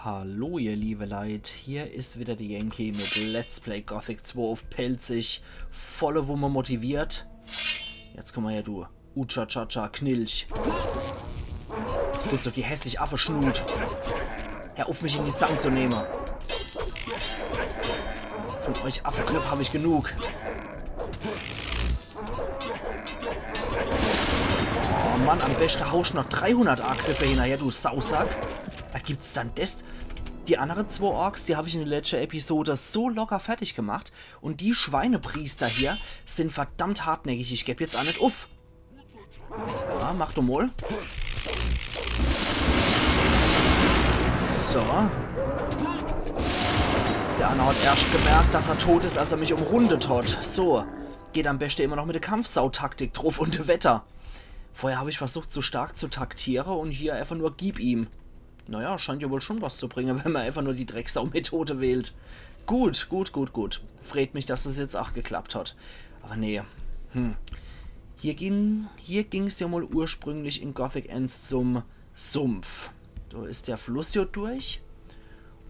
Hallo ihr liebe Leid, hier ist wieder die Yankee mit Let's Play Gothic 2 auf Pelzig, volle Wumme motiviert. Jetzt komm mal her, du Ucha-Cha-Cha Knilch. Jetzt kurz auf die hässlich Affe Schnut. Hör auf, mich in die Zange zu nehmen. Von euch Affenknöpf habe ich genug. Oh Mann, am besten hausch noch 300 A-Griffe hinterher, du Sausack. Da gibt's dann das. Die anderen 2 Orks, die habe ich in der letzten Episode so locker fertig gemacht. Und die Schweinepriester hier sind verdammt hartnäckig. Ich gebe jetzt auch nicht auf. Ja, mach du mal. So. Der andere hat erst gemerkt, dass er tot ist, als er mich umrundet hat. So. Geht am besten immer noch mit der Kampfsautaktik drauf und Wetter. Vorher habe ich versucht, so stark zu taktieren und hier einfach nur gib ihm. Naja, scheint ja wohl schon was zu bringen, wenn man einfach nur die Drecksau-Methode wählt. Gut. Freut mich, dass es jetzt auch geklappt hat. Aber nee. Hier ging's ja mal ursprünglich in Gothic Ends zum Sumpf. Da ist der Fluss hier durch.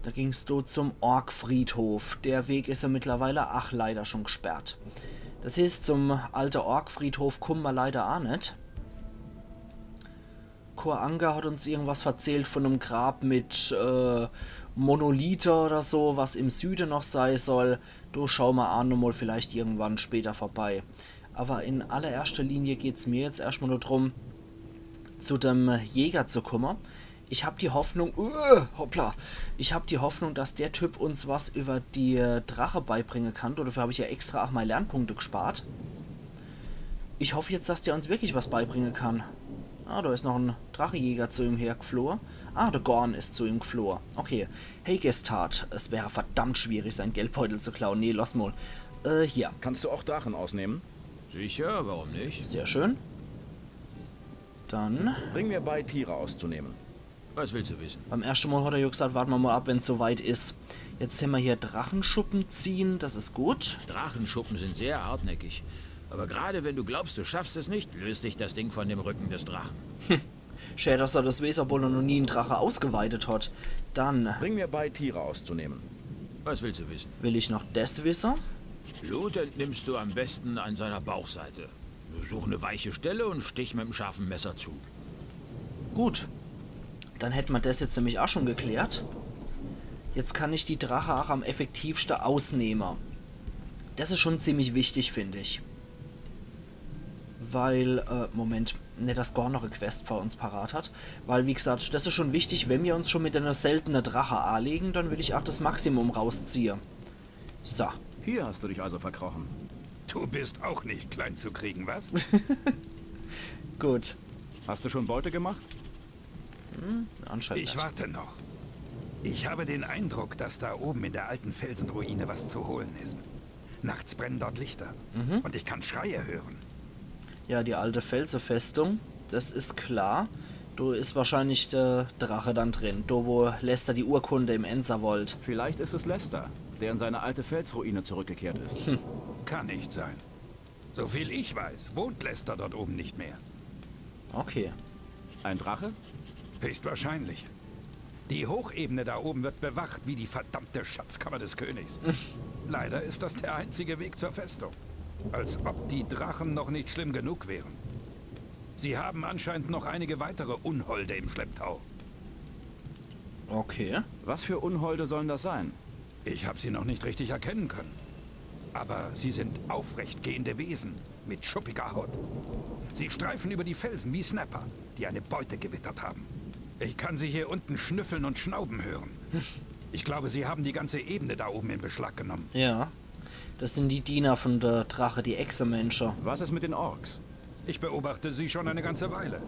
Da ging's da zum Orkfriedhof. Der Weg ist ja mittlerweile leider schon gesperrt. Das heißt, zum alten Orkfriedhof kommen wir leider auch nicht. Koranga hat uns irgendwas erzählt von einem Grab mit Monolithe oder so, was im Süden noch sein soll. Da schauen wir auch nochmal vielleicht irgendwann später vorbei. Aber in allererster Linie geht es mir jetzt erstmal nur darum, zu dem Jäger zu kommen. Ich habe die Hoffnung, dass der Typ uns was über die Drache beibringen kann. Dafür habe ich ja extra auch mal Lernpunkte gespart. Ich hoffe jetzt, dass der uns wirklich was beibringen kann. Ah, da ist noch ein Drachejäger zu ihm hergeflohen. Ah, der Gorn ist zu ihm geflohen. Okay. Hey, Gestat. Es wäre verdammt schwierig, seinen Geldbeutel zu klauen. Nee, lass mal. Hier. Kannst du auch Drachen ausnehmen? Sicher, warum nicht? Sehr schön. Dann... Bring mir bei, Tiere auszunehmen. Was willst du wissen? Beim ersten Mal hat er ja gesagt, warten wir mal ab, wenn es soweit ist. Jetzt haben wir hier Drachenschuppen ziehen. Das ist gut. Drachenschuppen sind sehr hartnäckig. Aber gerade wenn du glaubst, du schaffst es nicht, löst sich das Ding von dem Rücken des Drachen. Schade, dass er das Weserboll noch nie einen Drache ausgeweitet hat. Dann... Bring mir bei, Tiere auszunehmen. Was willst du wissen? Will ich noch das wissen? Blut entnimmst du am besten an seiner Bauchseite. Such eine weiche Stelle und stich mit dem scharfen Messer zu. Gut. Dann hätten wir das jetzt nämlich auch schon geklärt. Jetzt kann ich die Drache auch am effektivsten ausnehmen. Das ist schon ziemlich wichtig, finde ich. Weil, Moment, ne, dass Gorn noch eine Quest für uns parat hat. Weil, wie gesagt, das ist schon wichtig, wenn wir uns schon mit einer seltenen Drache anlegen, dann will ich auch das Maximum rausziehen. So. Hier hast du dich also verkrochen. Du bist auch nicht klein zu kriegen, was? Gut. Hast du schon Beute gemacht? Anscheinend Ich nicht. warte noch. Ich habe den Eindruck, dass da oben in der alten Felsenruine was zu holen ist. Nachts brennen dort Lichter. Und ich kann Schreie hören. Ja, die alte Felsenfestung, das ist klar. Da ist wahrscheinlich der Drache dann drin. Da, wo Lester die Urkunde im Enserwold. Vielleicht ist es Lester, der in seine alte Felsruine zurückgekehrt ist. Kann nicht sein. Soviel ich weiß, wohnt Lester dort oben nicht mehr. Okay. Ein Drache? Höchstwahrscheinlich. Die Hochebene da oben wird bewacht wie die verdammte Schatzkammer des Königs. Leider ist das der einzige Weg zur Festung. Als ob die Drachen noch nicht schlimm genug wären. Sie haben anscheinend noch einige weitere Unholde im Schlepptau. Okay. Was für Unholde sollen das sein? Ich habe sie noch nicht richtig erkennen können. Aber sie sind aufrechtgehende Wesen mit schuppiger Haut. Sie streifen über die Felsen wie Snapper, die eine Beute gewittert haben. Ich kann sie hier unten schnüffeln und schnauben hören. Ich glaube, sie haben die ganze Ebene da oben in Beschlag genommen. Ja. Das sind die Diener von der Drache, die Echsenmenschen. Was ist mit den Orks? Ich beobachte sie schon eine ganze Weile.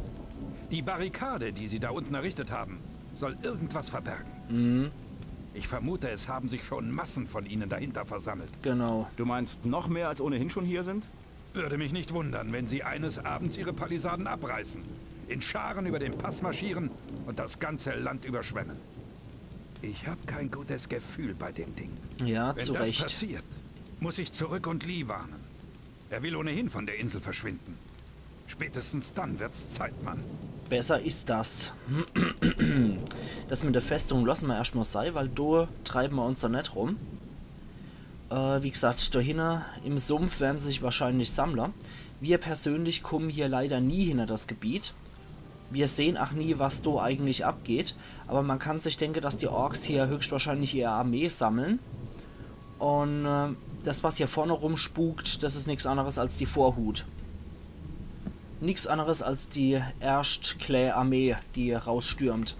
Die Barrikade, die sie da unten errichtet haben, soll irgendwas verbergen. Ich vermute, es haben sich schon Massen von ihnen dahinter versammelt. Genau. Du meinst noch mehr als ohnehin schon hier sind? Würde mich nicht wundern, wenn sie eines Abends ihre Palisaden abreißen, in Scharen über den Pass marschieren und das ganze Land überschwemmen. Ich habe kein gutes Gefühl bei dem Ding. Ja, Wenn zu das Recht. passiert, muss ich zurück und Lee warnen. Er will ohnehin von der Insel verschwinden. Spätestens dann wird's Zeit, Mann. Besser ist das. Das mit der Festung lassen wir erstmal sein, weil da treiben wir uns da nicht rum. Wie gesagt, da hinten im Sumpf werden sich wahrscheinlich Sammler. Wir persönlich kommen hier leider nie hinter das Gebiet. Wir sehen auch nie, was da eigentlich abgeht. Aber man kann sich denken, dass die Orks hier höchstwahrscheinlich ihre Armee sammeln. Und das, was hier vorne rumspukt, das ist nichts anderes als die Vorhut. Nichts anderes als die Erstkläh-Armee, die rausstürmt.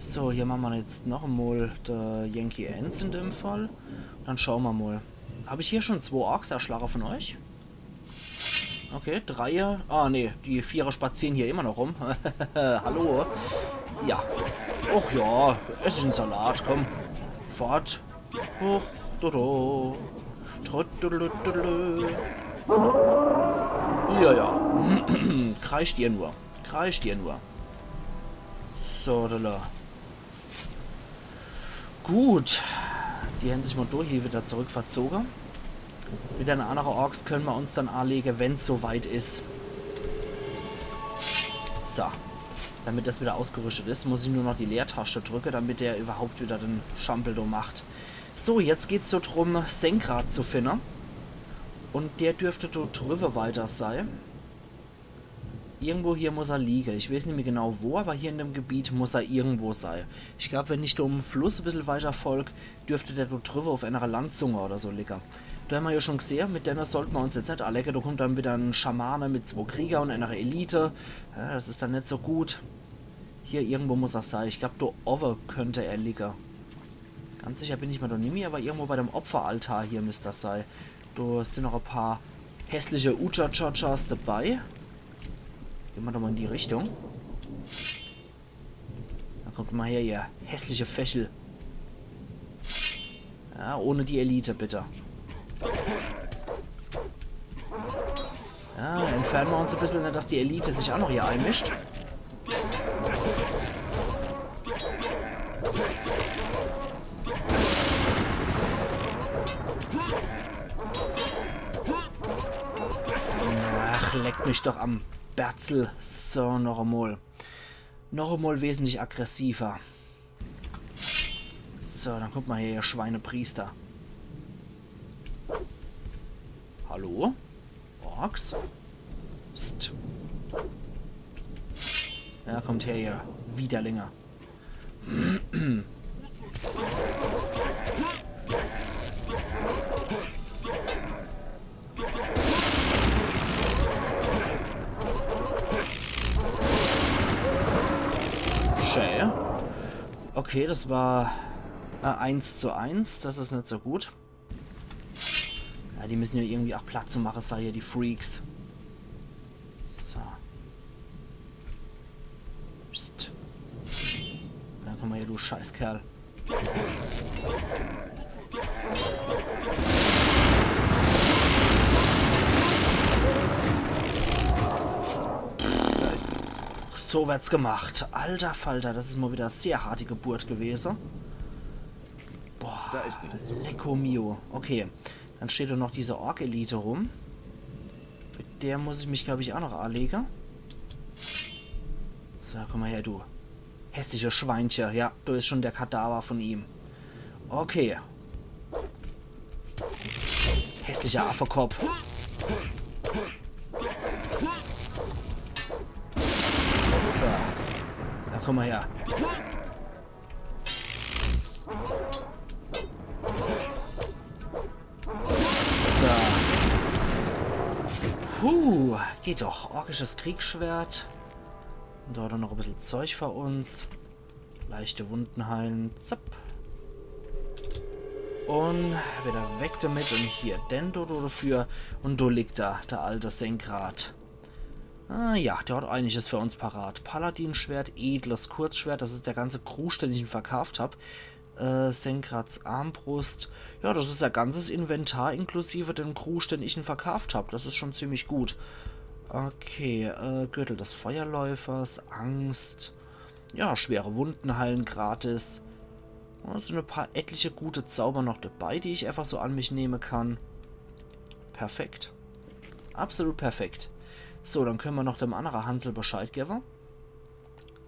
So, hier machen wir jetzt noch einmal der Yankee Ends in dem Fall. Dann schauen wir mal. Habe ich hier schon 2 Orks erschlagen von euch? Okay, 3. Ah, ne, die 4 spazieren hier immer noch rum. Hallo. Ja. Och ja, ess ich einen Salat, komm. Fort. Och, dodo. Ja, ja. Kreischt ihr nur. Kreischt ihr nur. So, da. Gut. Die haben sich mal durch hier wieder zurückverzogen. Mit den anderen Orks können wir uns dann anlegen, wenn es soweit ist. So. Damit das wieder ausgerüstet ist, muss ich nur noch die Leertasche drücken, damit der überhaupt wieder den Schampeldo macht. So, jetzt geht es so drum, Senkrad zu finden. Und der dürfte dort drüber weiter sein. Irgendwo hier muss er liegen. Ich weiß nicht mehr genau wo, aber hier in dem Gebiet muss er irgendwo sein. Ich glaube, wenn ich da um den Fluss ein bisschen weiter folge, dürfte der dort drüber auf einer Landzunge oder so liegen. Da haben wir ja schon gesehen, mit denen sollten wir uns jetzt nicht anlegen. Da kommt dann wieder ein Schamane mit 2 Krieger und einer Elite. Ja, das ist dann nicht so gut. Hier irgendwo muss er sein. Ich glaube, da oben könnte er liegen. Ganz sicher bin ich mir da nicht mehr, aber irgendwo bei dem Opferaltar hier müsste das sein. Da sind noch ein paar hässliche Ucha-Chachas dabei. Gehen wir doch mal in die Richtung. Da kommt mal her, ihr hässliche Fächel. Ja, ohne die Elite, bitte. Ja, entfernen wir uns ein bisschen, dass die Elite sich auch noch hier einmischt. Ach, leckt mich doch am Berzel. So, noch einmal. Noch einmal wesentlich aggressiver. So, dann guck mal hier, ihr Schweinepriester. Hallo? Orks? Psst. Ja, kommt her, ihr Widerlinge. Schön. Okay, das war 1:1. Das ist nicht so gut. Ja, die müssen ja irgendwie auch Platz machen, sei hier die Freaks. So. Psst. Ja, komm mal her, du Scheißkerl. So wird's gemacht. Alter Falter, das ist mal wieder eine sehr harte Geburt gewesen. Boah, Da ist nichts. lecco mio. Okay, dann steht da noch diese Ork-Elite rum. Mit der muss ich mich, glaube ich, auch noch anlegen. So, komm mal her, du. Hässliche Schweinchen. Ja, da ist schon der Kadaver von ihm. Okay. Hässlicher Affekopf. So. Na, komm mal her. So. Puh, geht doch. Orkisches Kriegsschwert. Und da noch ein bisschen Zeug für uns. Leichte Wunden heilen. Zapp. Und wieder weg damit. Und hier Dendodo dafür. Und da liegt da der alte Senkrad. Ah ja, der hat einiges für uns parat. Paladinschwert, edles Kurzschwert. Das ist der ganze Krug, den ich ihm verkauft habe. Senkrads Armbrust. Ja, das ist ja ganzes Inventar inklusive dem Krug, den ich ihm verkauft habe. Das ist schon ziemlich gut. Okay, Gürtel des Feuerläufers, Angst. Ja, schwere Wunden heilen gratis. Es sind ein paar etliche gute Zauber noch dabei, die ich einfach so an mich nehmen kann. Perfekt. Absolut perfekt. So, dann können wir noch dem anderen Hansel Bescheid geben.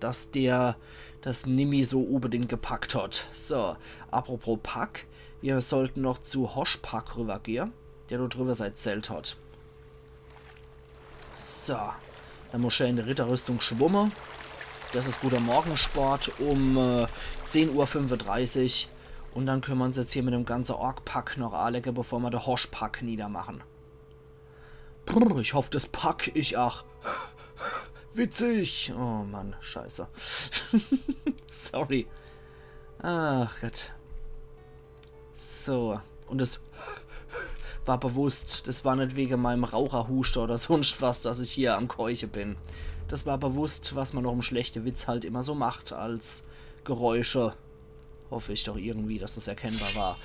dass der das Nimi so unbedingt gepackt hat. So, apropos Pack, wir sollten noch zu Hoschpack rübergehen, der dort drüber sein Zelt hat. So, dann muss ich in der Ritterrüstung schwimmen. Das ist guter Morgensport um 10:35 Uhr. Und dann können wir uns jetzt hier mit dem ganzen Ork-Pack noch anlegen, bevor wir den Hosch-Pack niedermachen. Brr, ich hoffe, das pack ich auch. Witzig. Oh Mann, scheiße. Sorry. Ach Gott. So, und das war bewusst. Das war nicht wegen meinem Raucherhuster oder sonst was, dass ich hier am Keuche bin. Das war bewusst, was man noch im schlechten Witz halt immer so macht als Geräusche. Hoffe ich doch irgendwie, dass das erkennbar war.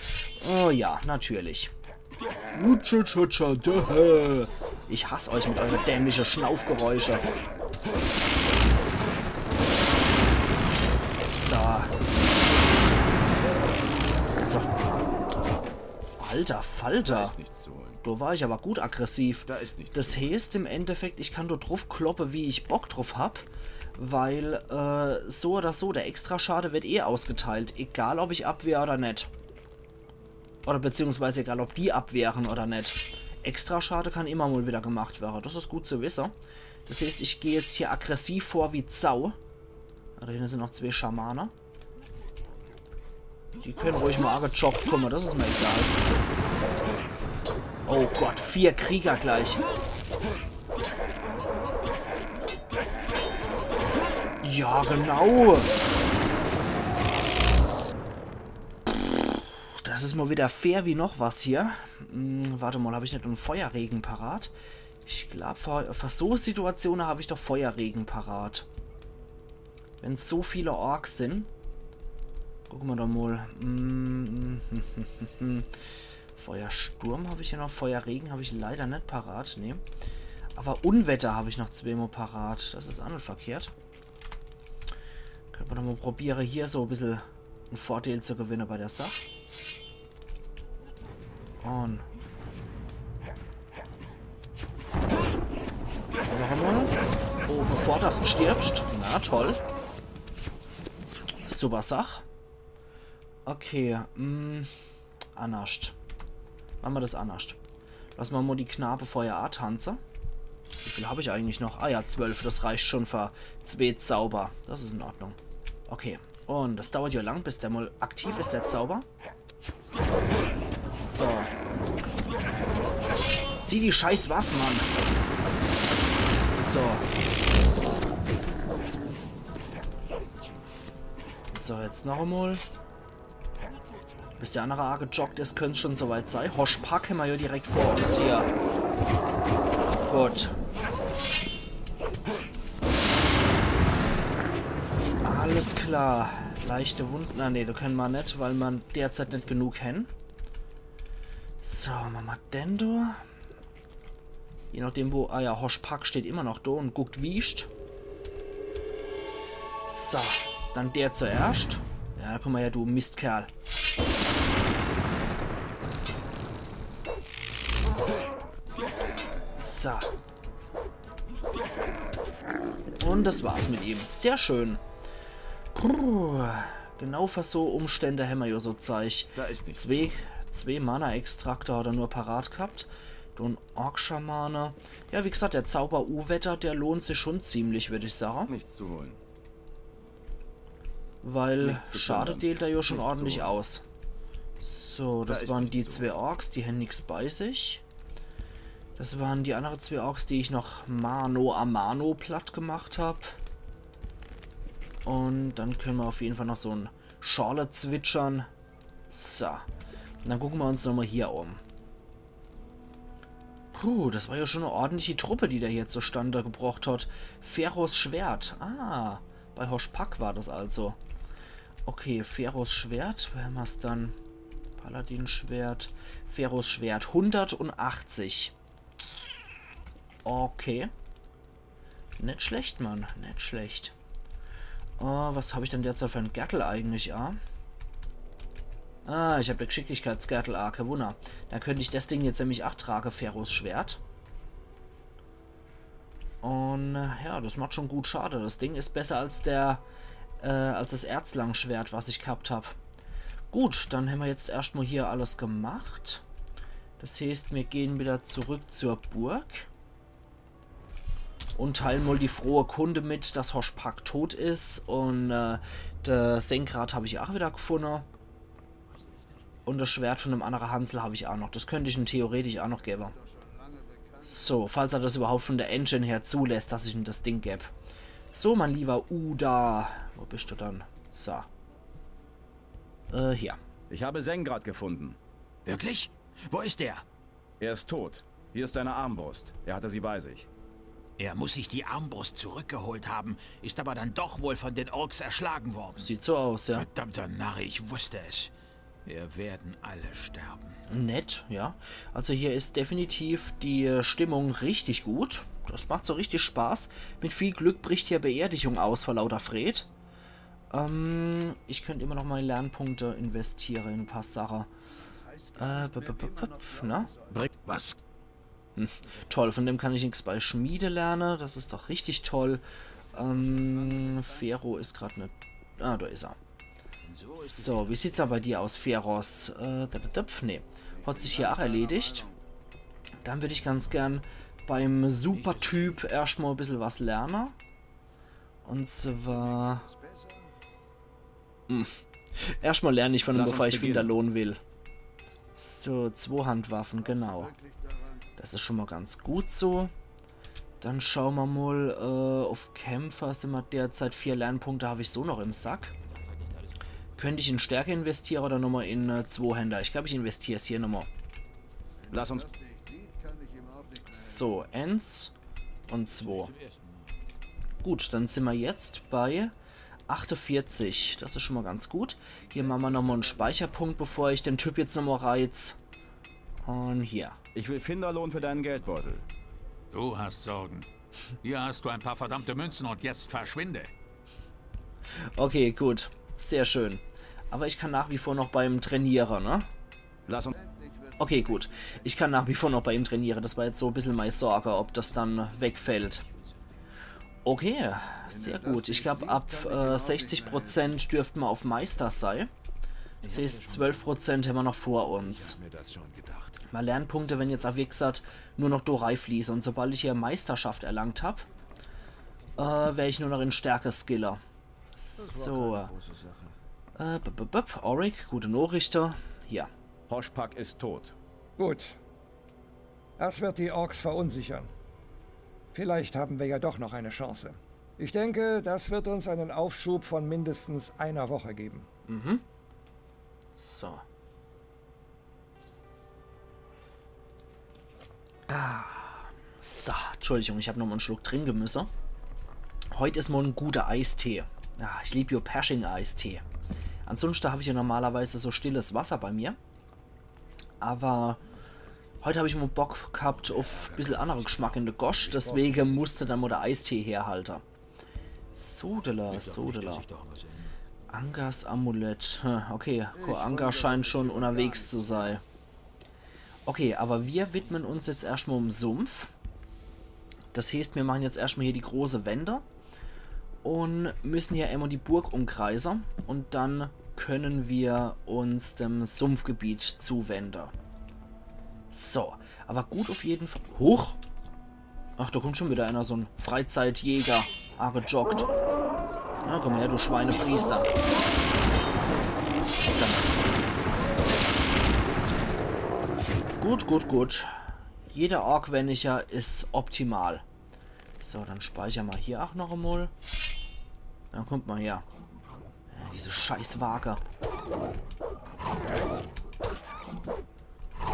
Oh ja, natürlich. Ich hasse euch mit euren dämlichen Schnaufgeräusche. So. So. Alter Falter. Da ist nichts zu holen. Da war ich aber gut aggressiv. Da ist nichts Das heißt im Endeffekt, ich kann dort drauf kloppen, wie ich Bock drauf hab. Weil so oder so, der Extraschade wird eh ausgeteilt. Egal, ob ich abwehre oder nicht. Oder beziehungsweise egal, ob die abwehren oder nicht. Extraschade kann immer mal wieder gemacht werden. Das ist gut zu wissen. Das heißt, ich gehe jetzt hier aggressiv vor wie Zau. Da hinten sind noch 2 Schamane. Die können ruhig mal angejoggt kommen, das ist mir egal. Oh Gott, 4 Krieger gleich. Ja, genau. Das ist mal wieder fair wie noch was hier. Warte mal, habe ich nicht einen Feuerregen parat? Ich glaube, für so Situationen habe ich doch Feuerregen parat. Wenn es so viele Orks sind. Gucken wir doch mal. Feuersturm habe ich hier noch. Feuerregen habe ich leider nicht parat. Nee. Aber Unwetter habe ich noch 2 mal parat. Das ist auch nicht verkehrt. Können wir doch mal probieren, hier so ein bisschen einen Vorteil zu gewinnen bei der Sache. Und noch einmal. Oh, bevor das stirbst. Na toll. Super Sache. Okay, anascht. Machen wir das anascht. Lassen wir mal die Knabe vorher tanzen. Wie viel habe ich eigentlich noch? Ah ja, 12. Das reicht schon für 2 Zauber. Das ist in Ordnung. Okay. Und das dauert ja lang, bis der mal aktiv ist, der Zauber. So. Zieh die scheiß Waffen an. So. So, jetzt noch einmal. Bis der andere A gejoggt ist, könnte es schon soweit sein. Hoschpack haben wir ja direkt vor uns hier. Gut. Alles klar. Leichte Wunden. Ah, ne, da können wir nicht, weil man derzeit nicht genug haben. So, Mama Dendo. Je nachdem, wo. Ah ja, Hoschpack steht immer noch da und guckt wiescht. So, dann der zuerst. Ja, guck mal her, du Mistkerl. So. Und das war's mit ihm. Sehr schön. Puh. Genau für so Umstände haben wir ja so Zeug. Da ist nichts. Zwei Mana-Extrakte hat er nur parat gehabt. Du ein Ork-Schamane. Ja, wie gesagt, der Zauber U-Wetter, der lohnt sich schon ziemlich, würde ich sagen. Nichts zu holen. Weil Nichts zu Schade plündern. dealt er ja schon Nichts zu ordentlich holen. aus. So, Da das ist waren nichts die zu 2 Orks, die haben nichts bei sich. Das waren die anderen 2 Orks, die ich noch Mano a Mano platt gemacht habe. Und dann können wir auf jeden Fall noch so ein Schorle zwitschern. So. Und dann gucken wir uns nochmal hier um. Puh, das war ja schon eine ordentliche Truppe, die der hier zustande gebracht hat. Feros Schwert. Ah, bei Hoschpack war das also. Okay, Feros Schwert. Wo haben wir es dann? Paladin Schwert. Feros Schwert. 180. Okay. Nicht schlecht, Mann. Nicht schlecht. Oh, was habe ich denn derzeit für einen Gärtel eigentlich, ah? Ah, ich habe der Geschicklichkeitsgärtel, ah, kein Wunder. Da könnte ich das Ding jetzt nämlich auch tragen, Feros Schwert. Und ja, das macht schon gut Schade. Das Ding ist besser als als das Erzlangschwert, was ich gehabt habe. Gut, dann haben wir jetzt erstmal hier alles gemacht. Das heißt, wir gehen wieder zurück zur Burg. Und teilen mal die frohe Kunde mit, dass Hoshpak tot ist. Und der Senkrad habe ich auch wieder gefunden. Und das Schwert von einem anderen Hansel habe ich auch noch. Das könnte ich ihm theoretisch auch noch geben. So, falls er das überhaupt von der Engine her zulässt, dass ich ihm das Ding gebe. So, mein lieber Uda. Wo bist du dann? So. Hier. Ich habe Sengrad gefunden. Wirklich? Wo ist er? Er ist tot. Hier ist seine Armbrust. Er hatte sie bei sich. Er muss sich die Armbrust zurückgeholt haben, ist aber dann doch wohl von den Orks erschlagen worden. Sieht so aus, ja. Verdammter Narr, ich wusste es. Wir werden alle sterben. Nett, ja. Also hier ist definitiv die Stimmung richtig gut. Das macht so richtig Spaß. Mit viel Glück bricht hier Beerdigung aus vor lauter Fred. Ich könnte immer noch meine Lernpunkte investieren in ein paar Sachen. Na? Was? Toll, von dem kann ich nichts bei Schmiede lernen. Das ist doch richtig toll. Fero ist gerade nicht... Ah, da ist er. So, wie sieht's aber bei dir aus, Feros? Nee. Hat sich hier auch erledigt. Dann würde ich ganz gern beim Supertyp erstmal ein bisschen was lernen. Und zwar... Erstmal lerne ich von ihm, bevor ich wieder lohnen will. So, Zweihandwaffen, genau. Das ist schon mal ganz gut so. Dann schauen wir mal, auf Kämpfer sind wir derzeit 4 Lernpunkte, habe ich so noch im Sack. Könnte ich in Stärke investieren oder nochmal in Zweihänder? Ich glaube, ich investiere es hier nochmal. Lass uns... So, 1 und 2. Gut, dann sind wir jetzt bei 48. Das ist schon mal ganz gut. Hier machen wir nochmal einen Speicherpunkt, bevor ich den Typ jetzt nochmal reiz. Und hier. Ich will Finderlohn für deinen Geldbeutel. Du hast Sorgen. Hier hast du ein paar verdammte Münzen und jetzt verschwinde. Okay, gut. Sehr schön. Aber ich kann nach wie vor noch bei ihm trainieren, ne? Lass uns... Okay, gut. Ich kann nach wie vor noch bei ihm trainieren. Das war jetzt so ein bisschen meine Sorge, ob das dann wegfällt. Okay, sehr gut. Ich glaube, ab 60% dürften wir auf Meister sein. Das heißt, 12% haben wir noch vor uns. Mal Lernpunkte, wenn jetzt auch wie gesagt nur noch Dorei fließen. Und sobald ich hier Meisterschaft erlangt habe, wäre ich nur noch in Stärke Skiller. So. Auric, gute Nachrichten. Hier. Hoshpak ist tot. Gut. Das wird die Orks verunsichern. Vielleicht haben wir ja doch noch eine Chance. Ich denke, das wird uns einen Aufschub von mindestens einer Woche geben. Mhm. So. So, Entschuldigung, ich habe noch mal einen Schluck trinken müssen. Heute ist mal ein guter Eistee. Ich liebe ja Pershing-Eistee. Ansonsten habe ich ja normalerweise so stilles Wasser bei mir. Aber heute habe ich mal Bock gehabt auf ein bisschen anderen Geschmack in der Gosch. Deswegen musste dann mal der Eistee herhalten. Sodela. Angas Amulett. Okay, Anga scheint schon unterwegs zu sein. Okay, aber wir widmen uns jetzt erstmal um Sumpf. Das heißt, wir machen jetzt erstmal hier die große Wände. Und müssen hier immer die Burg umkreisen. Und dann können wir uns dem Sumpfgebiet zuwenden. So, aber gut auf jeden Fall. Hoch! Ach, da kommt schon wieder einer, so ein Freizeitjäger. Gejoggt. Na, komm her, du Schweinepriester. So. Gut. Jeder Ork-Wenniger ist optimal. So, dann speichern wir hier auch noch einmal. Dann kommt mal her. Ja, diese scheiß Waage.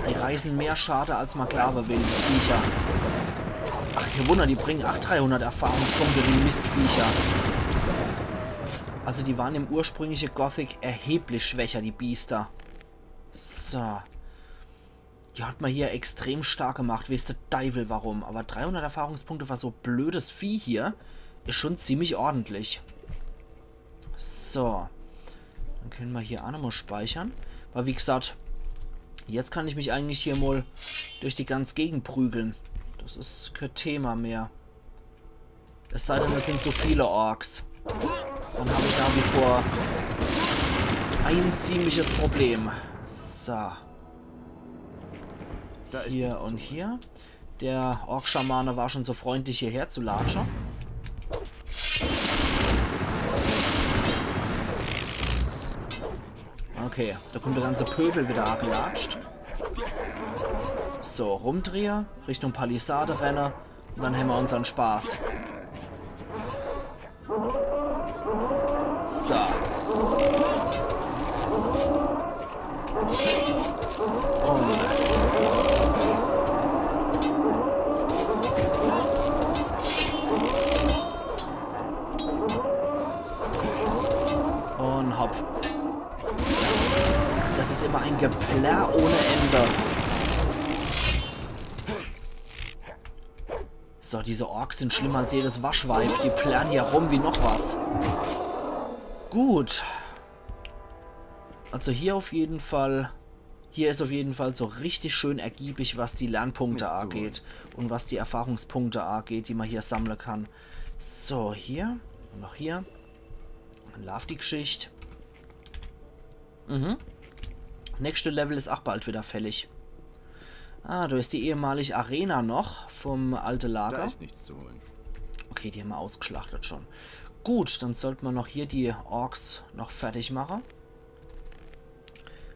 Die reißen mehr Schade, als man glaube will, die Viecher. Ach, kein Wunder, die bringen 300 Erfahrungspunkte, die Mistviecher. Also die waren im ursprünglichen Gothic erheblich schwächer, die Biester. So. Die hat man hier extrem stark gemacht, wisst ihr Teufel warum. Aber 300 Erfahrungspunkte für so blödes Vieh hier ist schon ziemlich ordentlich. So. Dann können wir hier auch nochmal speichern. Weil wie gesagt, jetzt kann ich mich eigentlich hier mal durch die ganze Gegend prügeln. Das ist kein Thema mehr. Es sei denn, es sind so viele Orks. Dann habe ich nach wie vor ein ziemliches Problem. So. Da ist Hier nichts und zu. hier. Der Ork-Schamane war schon so freundlich, hierher zu latschen. Okay, da kommt der ganze Pöbel wieder angelatscht. So, Rumdreher, Richtung Palisade renne und dann haben wir unseren Spaß. So. Und hopp. Das ist immer ein Geplärr ohne Ende. So, diese Orks sind schlimmer als jedes Waschweib. Die plärren hier rum wie noch was. Gut. Also hier auf jeden Fall... Hier ist auf jeden Fall so richtig schön ergiebig, was die Lernpunkte Nicht so. angeht. Und was die Erfahrungspunkte angeht, die man hier sammeln kann. So, hier. Und noch hier. Love die Geschichte. Nächste Level ist auch bald wieder fällig. Ah, da ist die ehemalige Arena noch vom alten Lager. Da ist nichts zu holen. Okay, die haben wir ausgeschlachtet schon. Gut, dann sollten wir noch hier die Orks noch fertig machen.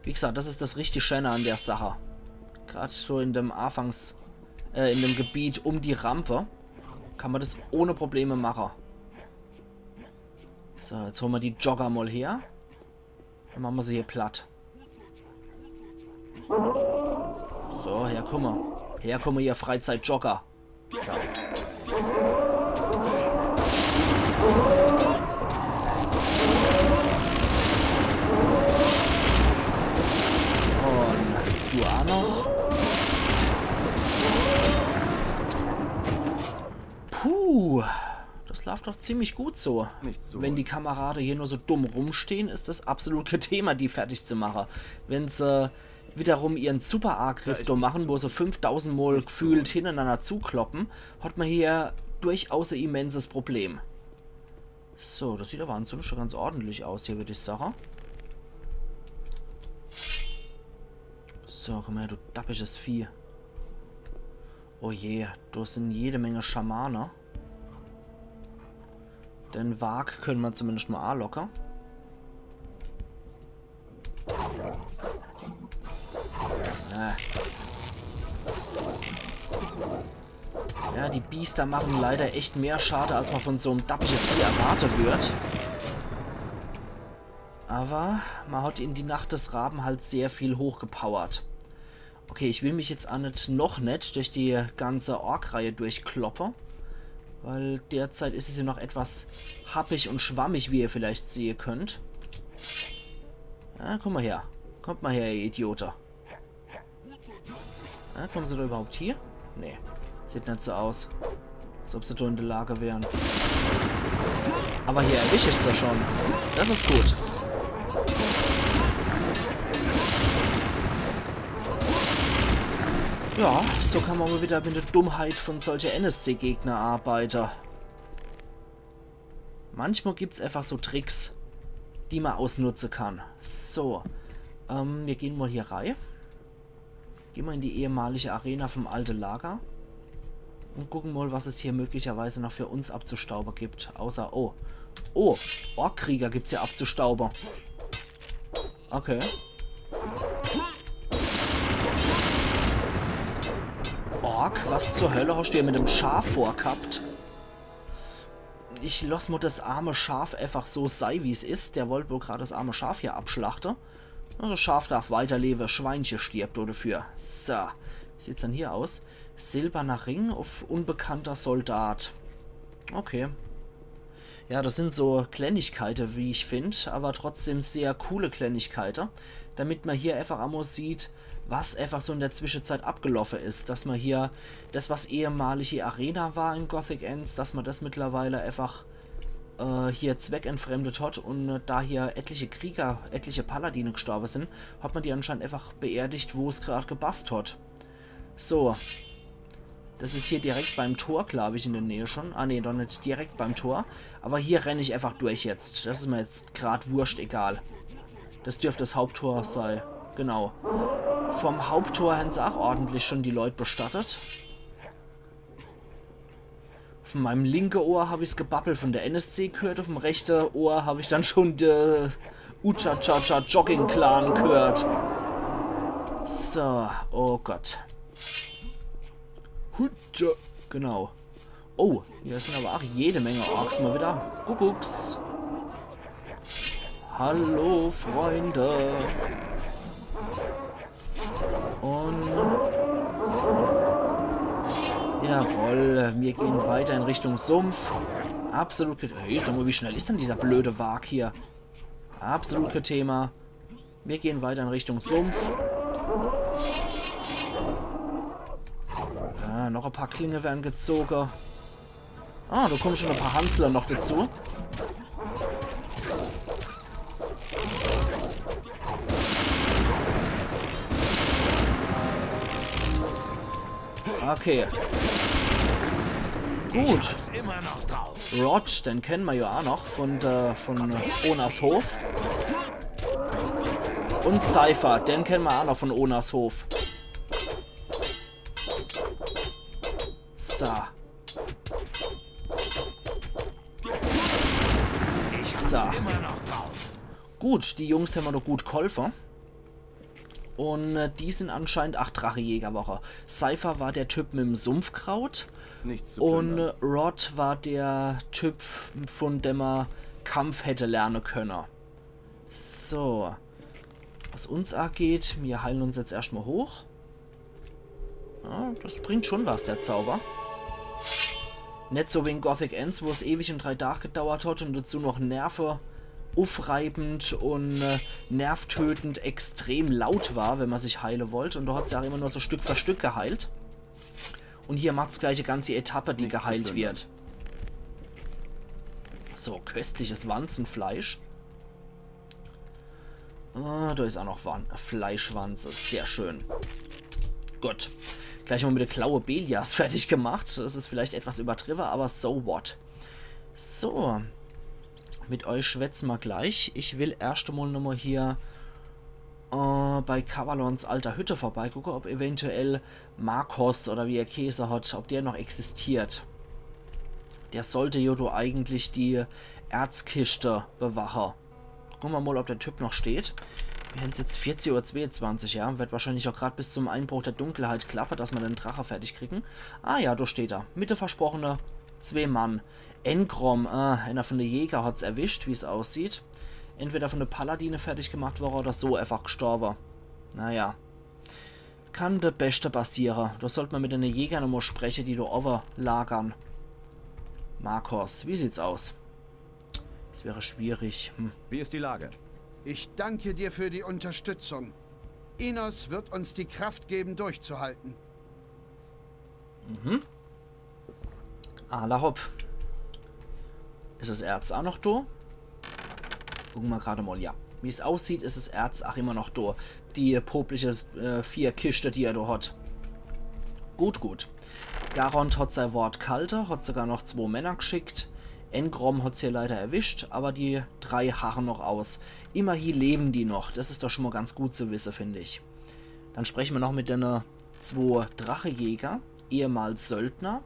Wie gesagt, das ist das richtig Schöne an der Sache. Gerade so in dem in dem Gebiet um die Rampe kann man das ohne Probleme machen. So, jetzt holen wir die Jogger mal her. Dann machen wir sie hier platt. So, herkommen. Herkommen, ihr Freizeitjogger. So. Und du auch noch. Puh. Das läuft doch ziemlich gut so. Nichts zu Wenn holen. die Kameraden hier nur so dumm rumstehen, ist das absolut kein Thema, die fertig zu machen. Wenn sie wiederum ihren Super-Angriff da machen, wo sie 5000 Mal gefühlt hintereinander zukloppen, hat man hier durchaus ein immenses Problem. So, das sieht aber ansonsten schon ganz ordentlich aus hier, würde ich sagen. So, komm her, du dappisches Vieh. Oh je, da sind jede Menge Schamane. Den Wag können wir zumindest mal locker. Ja, die Biester machen leider echt mehr Schade, als man von so einem dappigen Vieh erwartet wird. Aber man hat in die Nacht des Raben halt sehr viel hochgepowert. Okay, ich will mich jetzt noch nicht durch die ganze Ork-Reihe durchkloppen. Weil derzeit ist es ja noch etwas happig und schwammig, wie ihr vielleicht sehen könnt. Ja, komm mal her. Kommt mal her, ihr Idioten. Ja, kommen sie da überhaupt hier? Nee. Sieht nicht so aus. Als ob sie da in der Lage wären. Aber hier erwische ich sie schon. Das ist gut. Ja, so kann man mal wieder mit der Dummheit von solchen NSC-Gegner arbeiten. Manchmal gibt es einfach so Tricks, die man ausnutzen kann. So, wir gehen mal hier rein. Gehen wir in die ehemalige Arena vom alten Lager. Und gucken mal, was es hier möglicherweise noch für uns abzustauben gibt. Außer, oh, Orkkrieger gibt es hier abzustauben. Okay. Ork, was zur Hölle hast du hier mit dem Schaf vorgehabt? Ich lass mal das arme Schaf einfach so sei, wie es ist. Der wollte wohl gerade das arme Schaf hier abschlachten. Das Schaf darf weiterleben, Schweinchen stirbt dafür. So, wie sieht's dann hier aus? Silberner Ring auf unbekannter Soldat. Okay. Ja, das sind so Kleinigkeiten, wie ich finde, aber trotzdem sehr coole Kleinigkeiten, damit man hier einfach einmal sieht, was einfach so in der Zwischenzeit abgelaufen ist. Dass man hier das, was ehemalige Arena war in Gothic Ends, dass man das mittlerweile einfach hier zweckentfremdet hat und da hier etliche Krieger, etliche Paladine gestorben sind, hat man die anscheinend einfach beerdigt, wo es gerade gepasst hat. So. Das ist hier direkt beim Tor, glaube ich, in der Nähe schon. Ah, nee, doch nicht direkt beim Tor. Aber hier renne ich einfach durch jetzt. Das ist mir jetzt gerade wurscht egal. Das dürfte das Haupttor sein. Genau. Vom Haupttor haben sie auch ordentlich schon die Leute bestattet. Von meinem linken Ohr habe ich es gebabbelt von der NSC gehört. Auf dem rechten Ohr habe ich dann schon der Ucha-Cha-Cha Jogging Clan gehört. So, oh Gott. Hutscha. Genau. Oh, hier sind aber auch jede Menge Orks mal wieder. Kuckucks. Hallo, Freunde. Und... Jawohl, wir gehen weiter in Richtung Sumpf. Absolut... Hey, sag mal, wie schnell ist denn dieser blöde Wag hier? Absolut kein Thema. Wir gehen weiter in Richtung Sumpf. Ah, noch ein paar Klinge werden gezogen. Ah, da kommen schon ein paar Hansler noch dazu. Okay. Gut. Rod, den kennen wir ja auch noch von Onas Hof. Und Cypher, den kennen wir auch noch von Onas Hof. So. So. Gut, die Jungs haben wir doch gut geholfen. Und die sind anscheinend 8 Drachejägerwoche. Cypher war der Typ mit dem Sumpfkraut. Und Rod war der Typ, von dem er Kampf hätte lernen können. So. Was uns angeht, wir heilen uns jetzt erstmal hoch. Ja, das bringt schon was, der Zauber. Nicht so wie in Gothic Ends, wo es ewig in 3 Tagen gedauert hat und dazu noch Nerven aufreibend und nervtötend extrem laut war, wenn man sich heilen wollte. Und da hat es ja auch immer nur so Stück für Stück geheilt. Und hier macht es gleich eine ganze Etappe, die geheilt wird. So, köstliches Wanzenfleisch. Ah, da ist auch noch Fleischwanze. Sehr schön. Gut. Gleich mal mit der Klaue Belias fertig gemacht. Das ist vielleicht etwas übertrieben, aber so what. So. Mit euch schwätzen wir gleich. Ich will erst einmal nochmal hier bei Kavalons alter Hütte vorbeigucken, ob eventuell Marcos oder wie er Käse hat, ob der noch existiert. Der sollte Jodo eigentlich die Erzkiste bewachen. Gucken wir mal, ob der Typ noch steht. Wir haben es jetzt 14:22 Uhr, ja. Wird wahrscheinlich auch gerade bis zum Einbruch der Dunkelheit klappen, dass wir den Drache fertig kriegen. Ah ja, da steht er. Mitte versprochene 2 Mann. Engrom, einer von den Jäger hat es erwischt, wie es aussieht. Entweder von der Paladine fertig gemacht worden oder so einfach gestorben. Naja. Kann der Beste passieren. Da sollte man mit den Jägern nochmal sprechen, die da overlagern. Marcos, wie sieht's aus? Das wäre schwierig. Wie ist die Lage? Ich danke dir für die Unterstützung. Inos wird uns die Kraft geben, durchzuhalten. Hopp. Ist das Erz auch noch da? Gucken wir gerade mal, ja. Wie es aussieht, ist das Erz auch immer noch da. Die popliche 4 Kiste, die er da hat. Gut, gut. Garont hat sein Wort kalte, hat sogar noch 2 Männer geschickt. Engrom hat es hier leider erwischt, aber die 3 harren noch aus. Immerhin leben die noch. Das ist doch schon mal ganz gut zu wissen, finde ich. Dann sprechen wir noch mit den 2 Drachejäger, ehemals Söldner.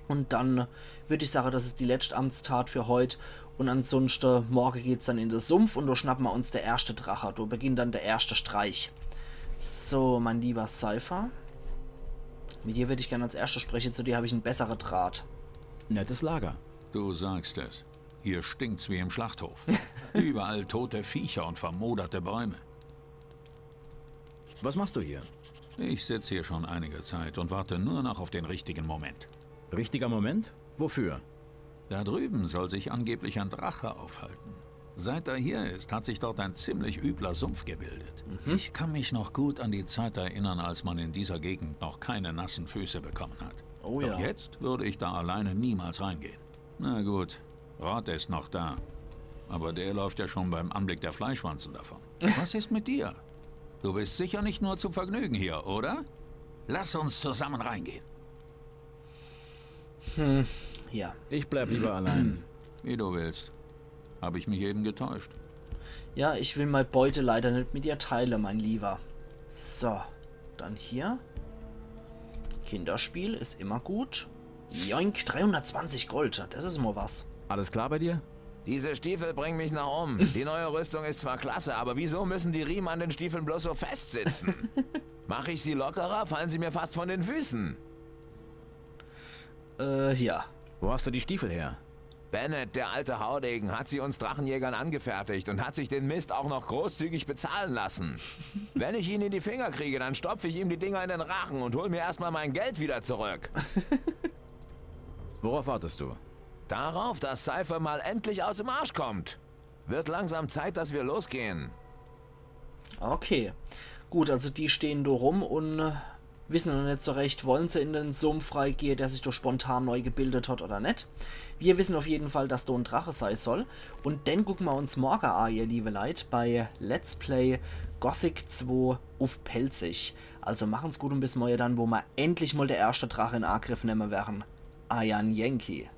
Und dann würde ich sagen, das ist die letzte Amtstat für heute. Und ansonsten, morgen geht es dann in den Sumpf und da schnappen wir uns der erste Drache. Da beginnt dann der erste Streich. So, mein lieber Cypher. Mit dir würde ich gerne als Erster sprechen. Zu dir habe ich einen besseren Draht. Nettes Lager. Du sagst es. Hier stinkt's wie im Schlachthof. Überall tote Viecher und vermoderte Bäume. Was machst du hier? Ich sitze hier schon einige Zeit und warte nur noch auf den richtigen Moment. Richtiger Moment? Wofür? Da drüben soll sich angeblich ein Drache aufhalten. Seit er hier ist, hat sich dort ein ziemlich übler Sumpf gebildet. Ich kann mich noch gut an die Zeit erinnern, als man in dieser Gegend noch keine nassen Füße bekommen hat. Oh Doch ja. jetzt würde ich da alleine niemals reingehen. Na gut, Rod ist noch da. Aber der läuft ja schon beim Anblick der Fleischwanzen davon. Was ist mit dir? Du bist sicher nicht nur zum Vergnügen hier, oder? Lass uns zusammen reingehen. Hier. Ich bleib lieber allein. Wie du willst. Habe ich mich eben getäuscht. Ja, ich will meine Beute leider nicht mit dir teilen, mein Lieber. So, dann hier. Kinderspiel ist immer gut. Joink, 320 Gold, das ist mal was. Alles klar bei dir? Diese Stiefel bringen mich nach oben. Die neue Rüstung ist zwar klasse, aber wieso müssen die Riemen an den Stiefeln bloß so festsitzen? Mache ich sie lockerer, fallen sie mir fast von den Füßen. Ja. Wo hast du die Stiefel her? Bennett, der alte Haudegen, hat sie uns Drachenjägern angefertigt und hat sich den Mist auch noch großzügig bezahlen lassen. Wenn ich ihn in die Finger kriege, dann stopfe ich ihm die Dinger in den Rachen und hol mir erstmal mein Geld wieder zurück. Worauf wartest du? Darauf, dass Cypher mal endlich aus dem Arsch kommt. Wird langsam Zeit, dass wir losgehen. Okay. Gut, also die stehen da rum und wissen noch nicht so recht, wollen sie in den Sumpf freigehen, der sich doch spontan neu gebildet hat oder nicht. Wir wissen auf jeden Fall, dass da ein Drache sein soll. Und dann gucken wir uns morgen an, ihr liebe Leute, bei Let's Play Gothic 2 auf Pelzig. Also machen's gut und bis morgen dann, wo wir endlich mal der erste Drache in Angriff nehmen werden. Ayan Yankee.